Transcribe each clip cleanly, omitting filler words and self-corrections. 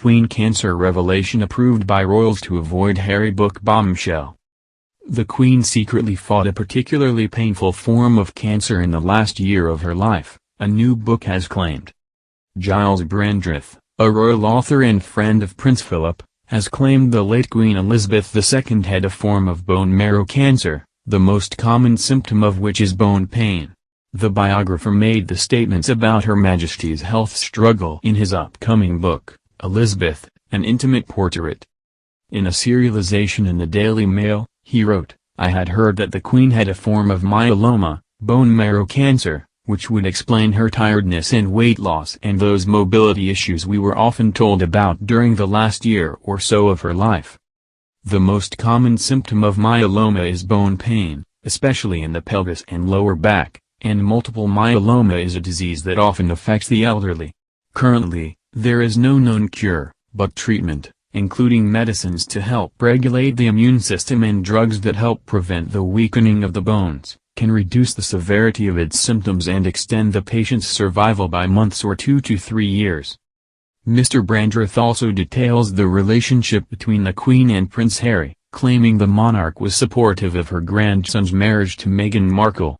Queen cancer revelation approved by royals to avoid Harry book bombshell. The Queen secretly fought a particularly painful form of cancer in the last year of her life, a new book has claimed. Giles Brandreth, a royal author and friend of Prince Philip, has claimed the late Queen Elizabeth II had a form of bone marrow cancer, the most common symptom of which is bone pain. The biographer made the statements about Her Majesty's health struggle in his upcoming book, Elizabeth, An Intimate Portrait. In a serialization in the Daily Mail, he wrote, "I had heard that the Queen had a form of myeloma, bone marrow cancer, which would explain her tiredness and weight loss and those mobility issues we were often told about during the last year or so of her life." The most common symptom of myeloma is bone pain, especially in the pelvis and lower back, and multiple myeloma is a disease that often affects the elderly. Currently, there is no known cure, but treatment, including medicines to help regulate the immune system and drugs that help prevent the weakening of the bones, can reduce the severity of its symptoms and extend the patient's survival by months or 2 to 3 years. Mr. Brandreth also details the relationship between the Queen and Prince Harry, claiming the monarch was supportive of her grandson's marriage to Meghan Markle.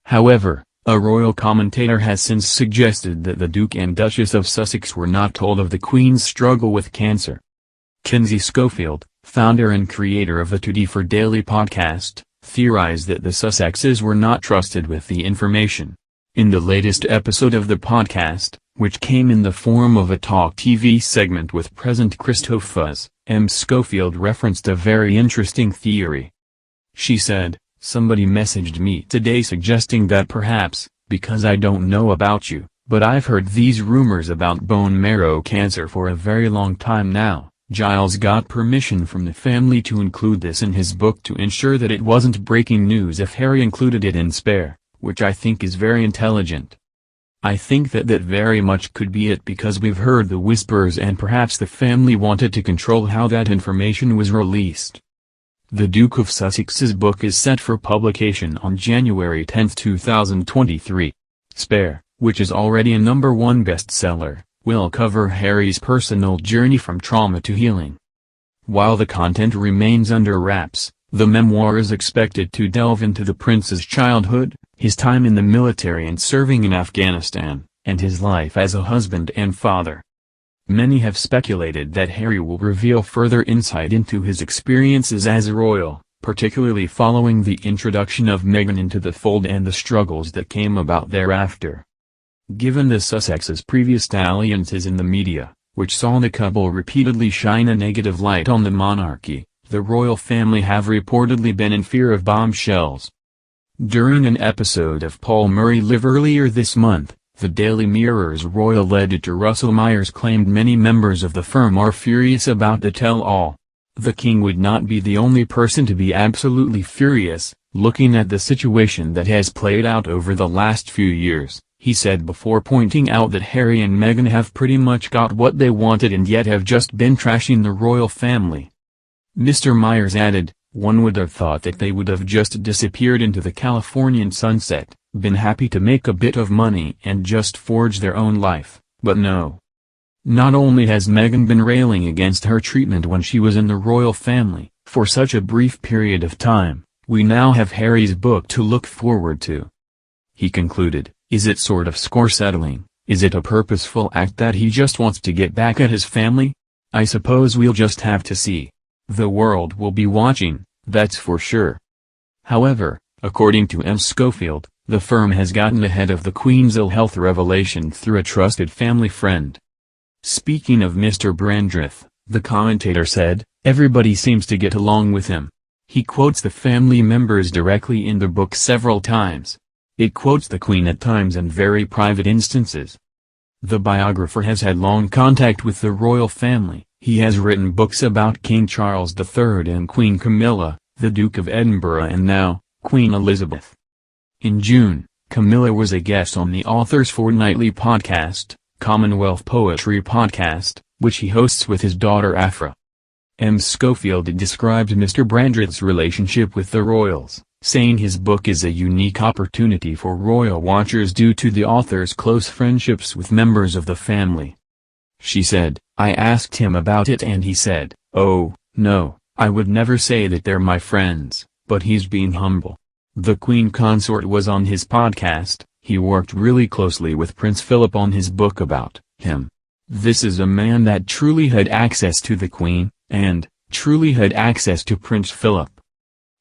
However, a royal commentator has since suggested that the Duke and Duchess of Sussex were not told of the Queen's struggle with cancer. Kinsey Schofield, founder and creator of the Today for Daily podcast, theorized that the Sussexes were not trusted with the information. In the latest episode of the podcast, which came in the form of a talk TV segment with present Christophus, M. Schofield referenced a very interesting theory. She said, "Somebody messaged me today suggesting that perhaps, because I don't know about you, but I've heard these rumors about bone marrow cancer for a very long time now." Giles got permission from the family to include this in his book to ensure that it wasn't breaking news if Harry included it in Spare, which I think is very intelligent. I think that very much could be it because we've heard the whispers and perhaps the family wanted to control how that information was released. The Duke of Sussex's book is set for publication on January 10, 2023. Spare, which is already a #1 bestseller, will cover Harry's personal journey from trauma to healing. While the content remains under wraps, the memoir is expected to delve into the prince's childhood, his time in the military and serving in Afghanistan, and his life as a husband and father. Many have speculated that Harry will reveal further insight into his experiences as a royal, particularly following the introduction of Meghan into the fold and the struggles that came about thereafter. Given the Sussexes' previous dalliances in the media, which saw the couple repeatedly shine a negative light on the monarchy, the royal family have reportedly been in fear of bombshells. During an episode of Paul Murray Live earlier this month, the Daily Mirror's royal editor Russell Myers claimed many members of the firm are furious about the tell-all. The king would not be the only person to be absolutely furious, looking at the situation that has played out over the last few years, he said before pointing out that Harry and Meghan have pretty much got what they wanted and yet have just been trashing the royal family. Mr. Myers added, "One would have thought that they would have just disappeared into the Californian sunset, been happy to make a bit of money and just forge their own life, but no. Not only has Meghan been railing against her treatment when she was in the royal family, for such a brief period of time, we now have Harry's book to look forward to." He concluded, "Is it sort of score settling? Is it a purposeful act that he just wants to get back at his family? I suppose we'll just have to see. The world will be watching, that's for sure." However, according to M. Schofield, the firm has gotten ahead of the Queen's ill health revelation through a trusted family friend. Speaking of Mr. Brandreth, the commentator said, "Everybody seems to get along with him." He quotes the family members directly in the book several times. It quotes the Queen at times in very private instances. The biographer has had long contact with the royal family. He has written books about King Charles III and Queen Camilla, the Duke of Edinburgh and now, Queen Elizabeth. In June, Camilla was a guest on the author's fortnightly podcast, Commonwealth Poetry Podcast, which he hosts with his daughter Afra. M. Schofield described Mr. Brandreth's relationship with the royals, saying his book is a unique opportunity for royal watchers due to the author's close friendships with members of the family. She said, "I asked him about it and he said, 'Oh, no, I would never say that they're my friends, but he's being humble.'" The Queen Consort was on his podcast. He worked really closely with Prince Philip on his book about him. This is a man that truly had access to the Queen, and truly had access to Prince Philip.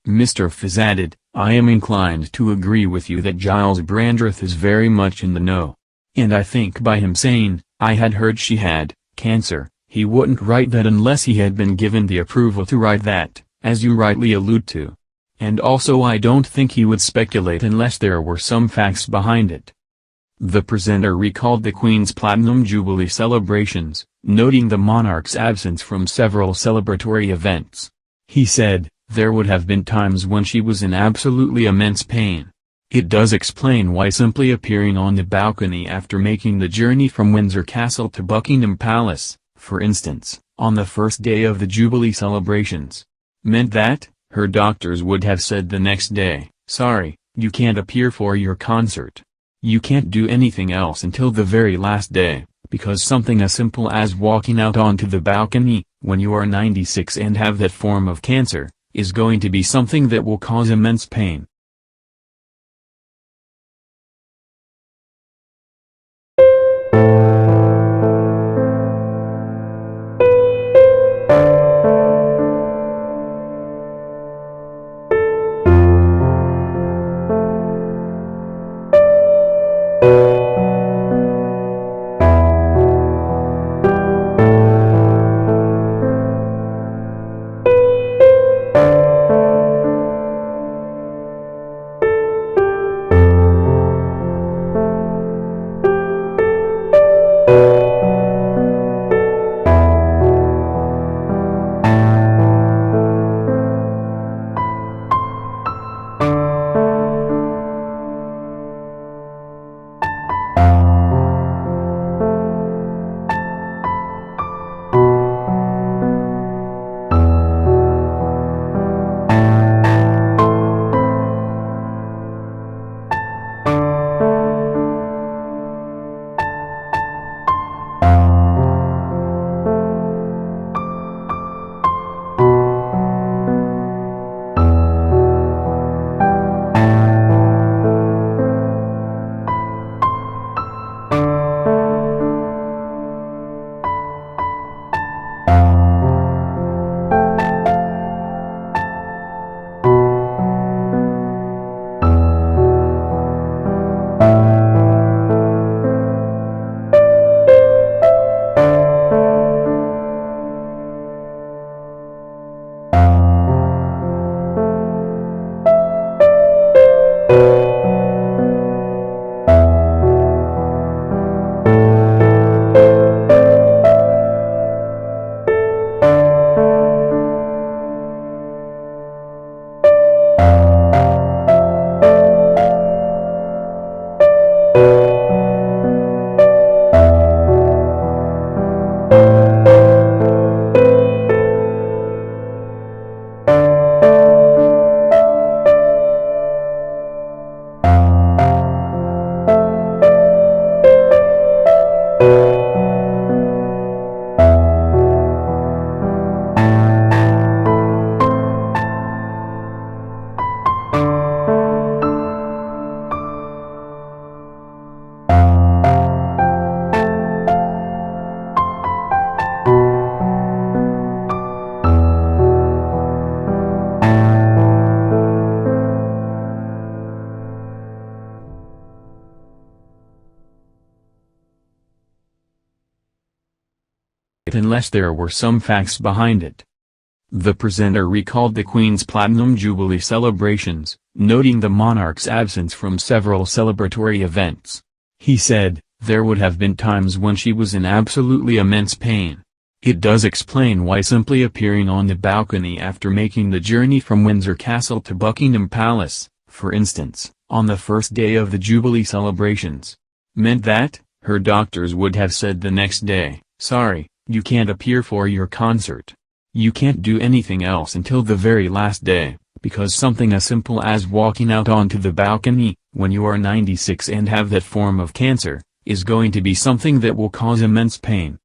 Mr. Fizz added, "I am inclined to agree with you that Giles Brandreth is very much in the know. And I think by him saying, 'I had heard she had cancer,' he wouldn't write that unless he had been given the approval to write that, as you rightly allude to. And also I don't think he would speculate unless there were some facts behind it." The presenter recalled the Queen's Platinum Jubilee celebrations, noting the monarch's absence from several celebratory events. He said, "There would have been times when she was in absolutely immense pain. It does explain why simply appearing on the balcony after making the journey from Windsor Castle to Buckingham Palace, for instance, on the first day of the Jubilee celebrations, meant that her doctors would have said the next day, 'Sorry, you can't appear for your concert. You can't do anything else until the very last day, because something as simple as walking out onto the balcony, when you are 96 and have that form of cancer, is going to be something that will cause immense pain.'" Unless there were some facts behind it. The presenter recalled the Queen's Platinum Jubilee celebrations, noting the monarch's absence from several celebratory events. He said, "There would have been times when she was in absolutely immense pain. It does explain why simply appearing on the balcony after making the journey from Windsor Castle to Buckingham Palace, for instance, on the first day of the Jubilee celebrations, meant that her doctors would have said the next day, 'Sorry, you can't appear for your concert. You can't do anything else until the very last day, because something as simple as walking out onto the balcony, when you are 96 and have that form of cancer, is going to be something that will cause immense pain.'"